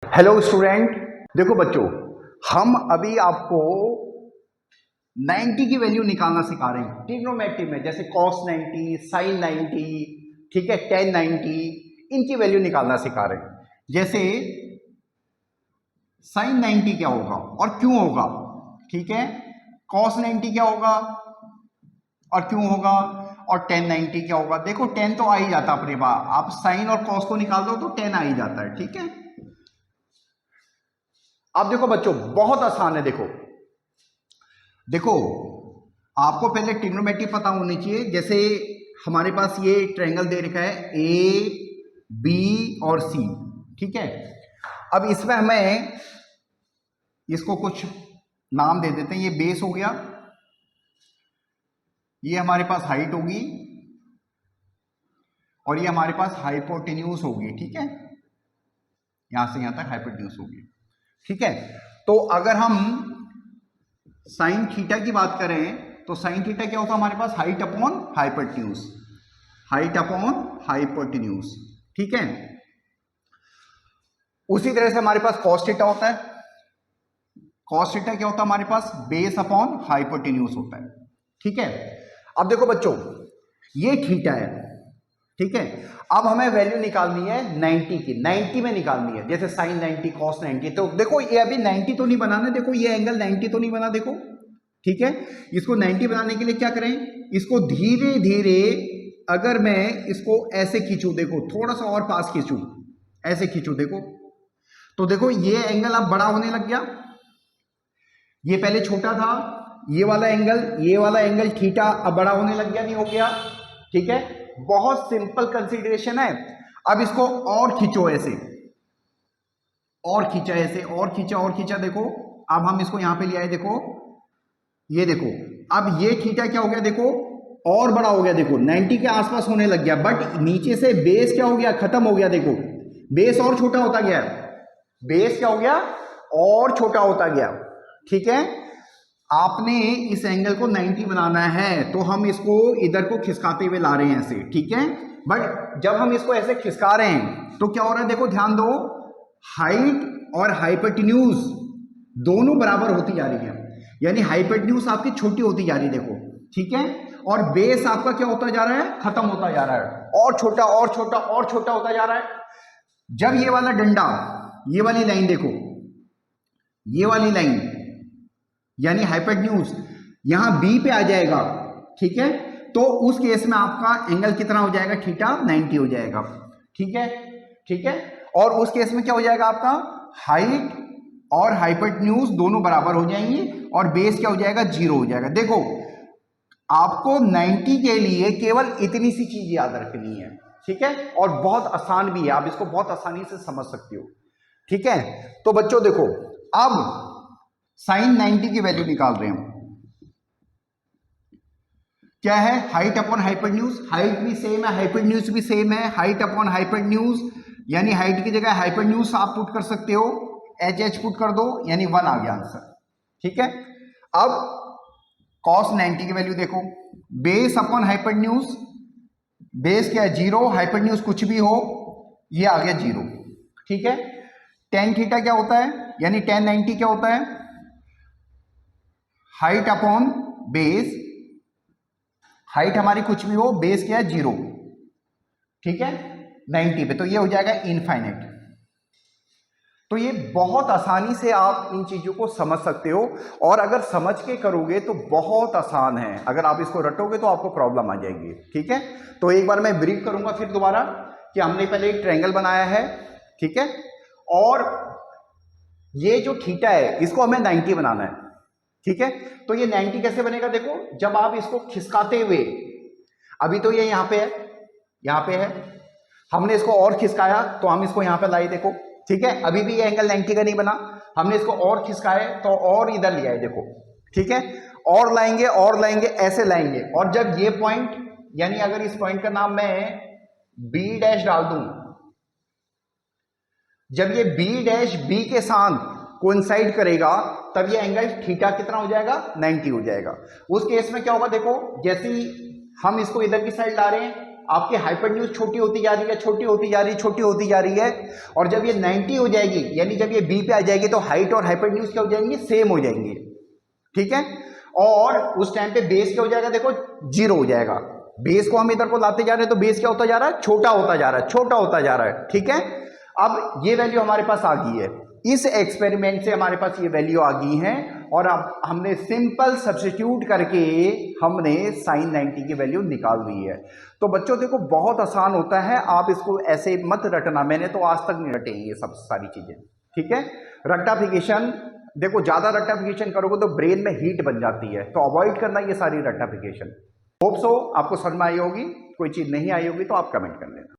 Hello student, देखो बच्चों, हम अभी आपको 90 की वैल्यू निकालना सिखा रहे हैं ट्रिग्नोमेट्री में। जैसे cos 90, sin 90, ठीक है, tan 90, इनकी वैल्यू निकालना सिखा रहे हैं। जैसे sin 90 क्या होगा और क्यों होगा, ठीक है, cos 90 क्या होगा और क्यों होगा, और tan 90 क्या होगा। देखो tan तो आ ही जाता अपने बाप, आप sin और cos को निकाल दो तो tan आ ही जाता है, ठीक है। अब देखो बच्चों, बहुत आसान है। देखो देखो आपको पहले ट्रिग्नोमेट्री पता होनी चाहिए। जैसे हमारे पास ये ट्रायंगल दे रखा है ए बी और सी, ठीक है। अब इसमें हमें इसको कुछ नाम दे देते हैं। ये बेस हो गया, ये हमारे पास हाइट होगी और ये हमारे पास हाइपोटेन्यूज होगी, ठीक है। यहां से यहां तक हाइपोटेन्यूज होगी, ठीक है। तो अगर हम साइन थीटा की बात करें तो साइन थीटा क्या होता है हमारे पास, height upon hypotenuse, height upon hypotenuse, ठीक है। उसी तरह से हमारे पास कॉस थीटा होता है। कॉस थीटा क्या होता है हमारे पास, बेस अपॉन हाइपोटेन्यूज होता है, ठीक है। अब देखो बच्चों, ये थीटा है, ठीक है। अब हमें वैल्यू निकालनी है 90 की, 90 में निकालनी है। जैसे साइन 90, कॉस 90, तो देखो ये अभी 90 तो नहीं बनाना, देखो ये एंगल 90 तो नहीं बना, देखो, ठीक है। इसको 90 बनाने के लिए क्या करें, इसको धीरे धीरे अगर मैं इसको ऐसे खींचूं, देखो थोड़ा सा और पास खींचूं, ऐसे खींचूं, देखो तो देखो ये एंगल अब बड़ा होने लग गया। ये पहले छोटा था, ये वाला एंगल थीटा अब बड़ा होने लग गया, नहीं हो गया, ठीक है। बहुत सिंपल कंसीडरेशन है। अब इसको और खींचो, ऐसे और खींचा, ऐसे और खींचा और खींचा, देखो अब हम इसको यहां पे ले आए, देखो ये देखो अब ये थीटा क्या हो गया, देखो और बड़ा हो गया, देखो 90 के आसपास होने लग गया। बट नीचे से बेस क्या हो गया, खत्म हो गया, देखो बेस और छोटा होता गया, बेस क्या हो गया और छोटा होता गया, ठीक है। आपने इस एंगल को 90 बनाना है तो हम इसको इधर को खिसकाते हुए ला रहे हैं ऐसे, ठीक है। बट जब हम इसको ऐसे खिसका रहे हैं तो क्या हो रहा है, देखो ध्यान दो, हाइट और हाइपोटेन्यूज दोनों बराबर होती जा रही है, यानी हाइपोटेन्यूज आपकी छोटी होती जा रही है, देखो, ठीक है। और बेस आपका क्या होता जा रहा है, खत्म होता जा रहा है, और छोटा और छोटा और छोटा होता जा रहा है। जब ये वाला डंडा, ये वाली लाइन देखो, ये वाली लाइन यानी हाइपोटेन्यूज यहां बी पे आ जाएगा, ठीक है, तो उस केस में आपका एंगल कितना हो जाएगा, थीटा 90 हो जाएगा, ठीक है, ठीक है। और उस केस में क्या हो जाएगा आपका, हाइट और हाइपोटेन्यूज दोनों बराबर हो जाएंगे और बेस क्या हो जाएगा, 0 हो जाएगा। देखो आपको 90 के लिए केवल इतनी सी चीज याद रखनी है, ठीक है, और बहुत आसान भी है, आप इसको बहुत आसानी से समझ सकते हो, ठीक है। तो बच्चों देखो, अब साइन 90 की वैल्यू निकाल रहे हैं, क्या है, हाइट अपॉन हाइपोटेन्यूज, हाइट भी सेम है, हाइपोटेन्यूज भी सेम है, हाइट अपॉन हाइपोटेन्यूज, यानी हाइट की जगह हाइपोटेन्यूज आप पुट कर सकते हो, एच पुट कर दो, यानी 1 आ गया आंसर, ठीक है। अब cos 90 की वैल्यू देखो, बेस अपॉन हाइपोटेन्यूज, बेस क्या है 0, हाइपोटेन्यूज कुछ भी हो, ये आ गया 0, ठीक है। tan थीटा क्या होता है, यानी tan 90 क्या होता है, हाइट अपॉन बेस, हाइट हमारी कुछ भी हो, बेस क्या है 0, ठीक है, 90 पे, तो ये हो जाएगा इनफाइनाइट। तो ये बहुत आसानी से आप इन चीजों को समझ सकते हो, और अगर समझ के करोगे तो बहुत आसान है, अगर आप इसको रटोगे तो आपको प्रॉब्लम आ जाएगी, ठीक है। तो एक बार मैं ब्रीफ करूंगा फिर दोबारा कि हमने पहले एक ट्रायंगल बनाया है, ठीक है, और ये जो थीटा है इसको हमें 90 बनाना है, ठीक है। तो ये 90 कैसे बनेगा, देखो जब आप इसको खिसकाते हुए, अभी तो ये यहां पे है, यहां पे है, हमने इसको और खिसकाया तो हम इसको यहां पे लाए, देखो, ठीक है। अभी भी ये एंगल 90 का नहीं बना, हमने इसको और खिसकाए तो और इधर ले आए, देखो, ठीक है, और लाएंगे ऐसे लाएंगे, और जब ये पॉइंट, यानी अगर इस पॉइंट का नाम मैं बी डैश डाल दूं, जब ये बी डैश बी के साथ कोइंसाइड करेगा तब ये एंगल थीटा कितना हो जाएगा, 90 हो जाएगा। उस केस में क्या होगा, देखो जैसे ही हम इसको इधर की साइड ला रहे हैं आपकी हाइपोटेन्यूज छोटी होती जा रही है, छोटी होती जा रही है, छोटी होती जा रही है, और जब ये 90 हो जाएगी, यानी जब ये बी पे आ जाएगी, तो हाइट और हाइपोटेन्यूज क्या हो जाएंगी, सेम हो जाएंगी, ठीक है। और उस टाइम पे बेस क्या हो जाएगा, देखो 0 हो जाएगा। बेस को हम इधर को लाते जा रहे हैं, तो बेस क्या होता जा रहा है, छोटा होता जा रहा है, छोटा होता जा रहा है, ठीक है। अब ये वैल्यू हमारे पास आ गई है, इस एक्सपेरिमेंट से हमारे पास ये वैल्यू आ गई है, और अब हमने सिंपल सब्स्टिट्यूट करके हमने sin 90 की वैल्यू निकाल दी है। तो बच्चों देखो बहुत आसान होता है, आप इसको ऐसे मत रटना, मैंने तो आज तक नहीं रटे ये सब सारी चीजें, ठीक है। रट्टाफिकेशन देखो, ज्यादा रट्टाफिकेशन करोगे तो ब्रेन में हीट बन जाती है, तो अवॉइड करना ये सारी रट्टाफिकेशन। होप सो आपको समझ में आई होगी, कोई चीज नहीं आई होगी तो आप कमेंट कर लेना।